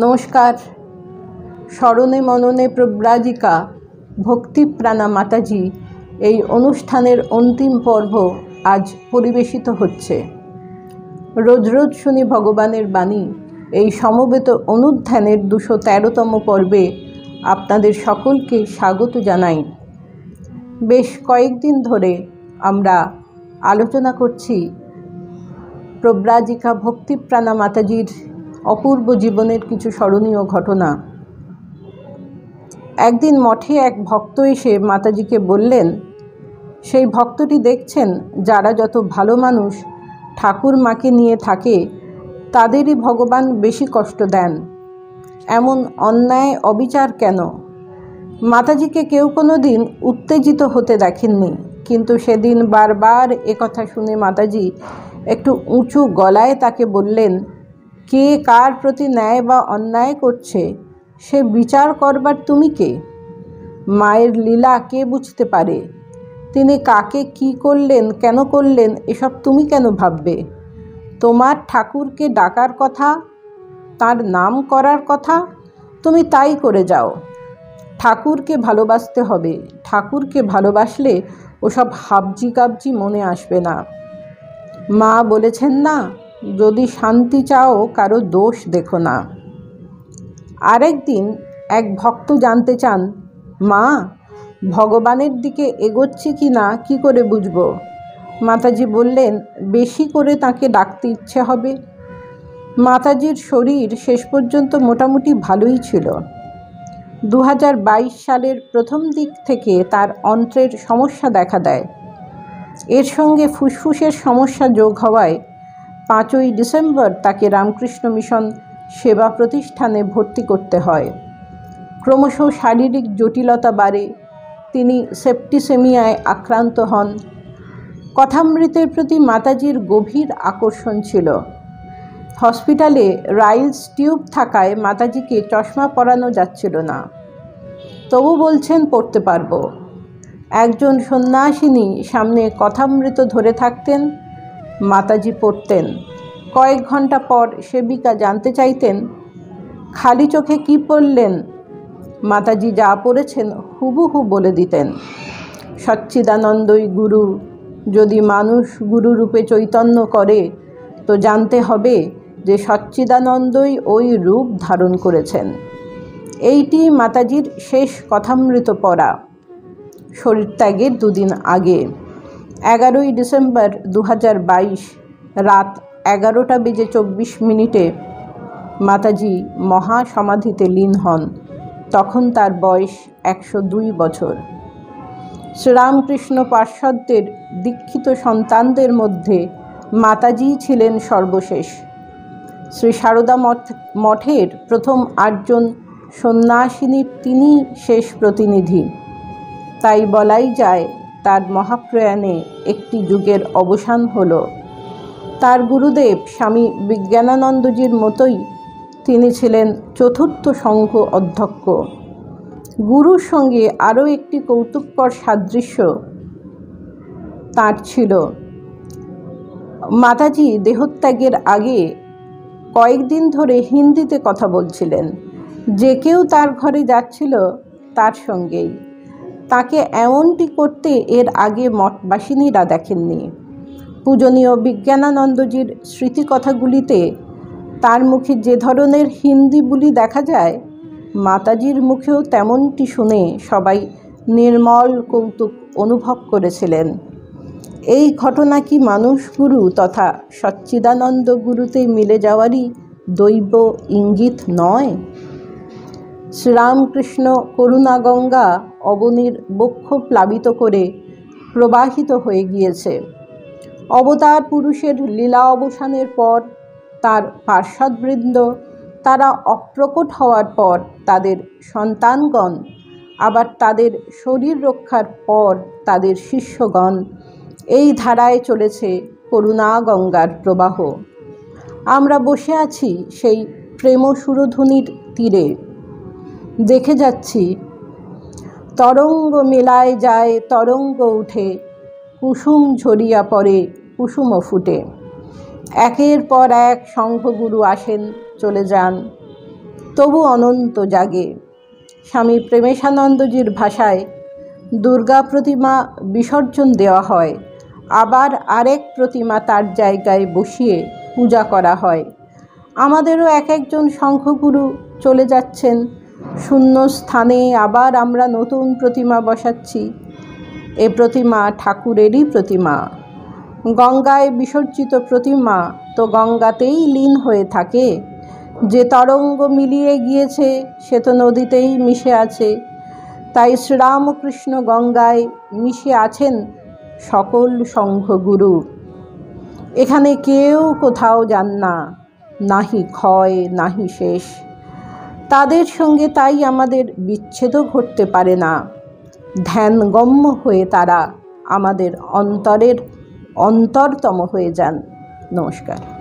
নমস্কার। স্মরণে মননে প্রব্রাজিকা ভক্তিপ্রাণা মাতাজি এই অনুষ্ঠানের অন্তিম পর্ব আজ পরিবেশিত হচ্ছে। রোজ রোজ শুনি ভগবানের বাণী এই সমবেত অনুধ্যানের 213তম পর্বে আপনাদের সকলকে স্বাগত জানাই। বেশ কয়েকদিন ধরে আমরা আলোচনা করছি প্রব্রাজিকা ভক্তিপ্রাণা মাতাজির অপূর্ব জীবনের কিছু স্মরণীয় ঘটনা। একদিন মঠে এক ভক্ত এসে মাতাজিকে বললেন, সেই ভক্তটি দেখছেন যারা যত ভালো মানুষ ঠাকুর মাকে নিয়ে থাকে তাদেরই ভগবান বেশি কষ্ট দেন। এমন অন্যায় অবিচার কেন? মাতাজিকে কেউ কোনো দিন উত্তেজিত হতে দেখেননি, কিন্তু সেদিন বারবার একথা শুনে মাতাজি একটু উঁচু গলায় তাকে বললেন, কে কার প্রতি ন্যায় বা অন্যায় করছে সে বিচার করবার তুমি কে? মায়ের লীলা কে বুঝতে পারে? তিনি কাকে কি করলেন, কেন করলেন, এসব তুমি কেন ভাববে? তোমার ঠাকুরকে ডাকার কথা, তার নাম করার কথা, তুমি তাই করে যাও। ঠাকুরকে ভালোবাসতে হবে। ঠাকুরকে ভালোবাসলে ওসব হাবজি গাবজি মনে আসবে না। মা বলেছেন না, যদি শান্তি চাও কারো দোষ দেখো না। আরেকদিন এক ভক্ত জানতে চান, মা ভগবানের দিকে এগোচ্ছি কি না কী করে বুঝব? মাতাজি বললেন, বেশি করে তাকে ডাকতে ইচ্ছে হবে। মাতাজির শরীর শেষ পর্যন্ত মোটামুটি ভালোই ছিল। 2022 সালের প্রথম দিক থেকে তার অন্ত্রের সমস্যা দেখা দেয়। এর সঙ্গে ফুসফুসের সমস্যা যোগ হওয়ায় 5ই ডিসেম্বর তাকে রামকৃষ্ণ মিশন সেবা প্রতিষ্ঠানে ভর্তি করতে হয়। ক্রমশ শারীরিক জটিলতা বাড়ে। তিনি সেপ্টিসেমিয়ায় আক্রান্ত হন। কথামৃতের প্রতি মাতাজির গভীর আকর্ষণ ছিল। হসপিটালে রাইলস টিউব থাকায় মাতাজিকে চশমা পরানো যাচ্ছিল না। তবু বলছেন পড়তে পারবো। একজন সন্ন্যাসিনী সামনে কথামৃত ধরে থাকতেন, মাতাজি পড়তেন। কয়েক ঘন্টা পর সেবিকা জানতে চাইতেন, খালি চোখে কি পড়লেন? মাতাজি যা পড়েছেন হুবহু বলে দিতেন। সচ্চিদানন্দই গুরু। যদি মানুষ গুরুরূপে চৈতন্য করে তো জানতে হবে যে সচ্চিদানন্দই ওই রূপ ধারণ করেছেন। এইটি মাতাজির শেষ কথামৃত পড়া, শরীরত্যাগের 2 দিন আগে। 11ই ডিসেম্বর 2022 রাত 11:24 মাতাজি মহাসমাধিতে লীন হন। তখন তার বয়স 102 বছর। শ্রীরামকৃষ্ণ পার্ষদদের দীক্ষিত সন্তানদের মধ্যে মাতাজি ছিলেন সর্বশেষ। শ্রী সারদা মঠের প্রথম 8 জন সন্ন্যাসিনীর তিনি শেষ প্রতিনিধি। তাই বলাই যায় তার মহাপ্রয়াণে একটি যুগের অবসান হলো। তার গুরুদেব স্বামী বিজ্ঞানানন্দজির মতোই তিনি ছিলেন চতুর্থ সংঘ অধ্যক্ষ। গুরুর সঙ্গে আরও একটি কৌতুককর সাদৃশ্য তাঁর ছিল। মাতাজি দেহত্যাগের আগে কয়েকদিন ধরে হিন্দিতে কথা বলছিলেন। যে কেউ তার ঘরে যাচ্ছিল তার সঙ্গেই। তাকে এমনটি করতে এর আগে মঠবাসিনীরা দেখেননি। পূজনীয় বিজ্ঞানানন্দজির স্মৃতিকথাগুলিতে তার মুখে যে ধরনের হিন্দি বুলি দেখা যায়, মাতাজির মুখেও তেমনটি শুনে সবাই নির্মল কৌতুক অনুভব করেছিলেন। এই ঘটনা কি মানুষ গুরু তথা সচ্চিদানন্দ গুরুতে মিলে যাওয়ারই দৈব ইঙ্গিত নয়? শ্রীরামকৃষ্ণ করুণাগঙ্গা অবনীর বক্ষ প্লাবিত করে প্রবাহিত হয়ে গিয়েছে। অবতার পুরুষের লীলা অবসানের পর তার পার্ষদবৃন্দ, তারা অপ্রকট হওয়ার পর তাদের সন্তানগণ, আবার তাদের শরীর রক্ষার পর তাদের শিষ্যগণ, এই ধারায় চলেছে করুণাগঙ্গার প্রবাহ। আমরা বসে আছি সেই প্রেম সুরধুনির তীরে, দেখে যাচ্ছি তরঙ্গ মেলায় যায় তরঙ্গ উঠে, কুসুম ঝরিয়া পড়ে কুসুম ফুটে। একের পর এক সংঘগুরু আসেন, চলে যান। তবু অনন্ত জাগে। স্বামী প্রেমেশানন্দজির ভাষায় দুর্গা প্রতিমা বিসর্জন দেওয়া হয়, আবার আরেক প্রতিমা তার জায়গায় বসিয়ে পূজা করা হয়। আমাদেরও এক একজন শঙ্খগুরু চলে যাচ্ছেন, শূন্য স্থানে আবার আমরা নতুন প্রতিমা বসাচ্ছি। এ প্রতিমা ঠাকুরেরই প্রতিমা। গঙ্গায় বিসর্জিত প্রতিমা তো গঙ্গাতেই লীন হয়ে থাকে। যে তরঙ্গ মিলিয়ে গিয়েছে সে তো নদীতেই মিশে আছে। তাই শ্রীরামকৃষ্ণ গঙ্গায় মিশে আছেন সকল শঙ্খগুরু। এখানে কেউ কোথাও যান না, নাহি ক্ষয় নাহি শেষ। তাদের সঙ্গে তাই আমাদের বিচ্ছেদও ঘটতে পারে না। ধ্যানগম্য হয়ে তারা আমাদের অন্তরের অন্তরতম হয়ে যান। নমস্কার।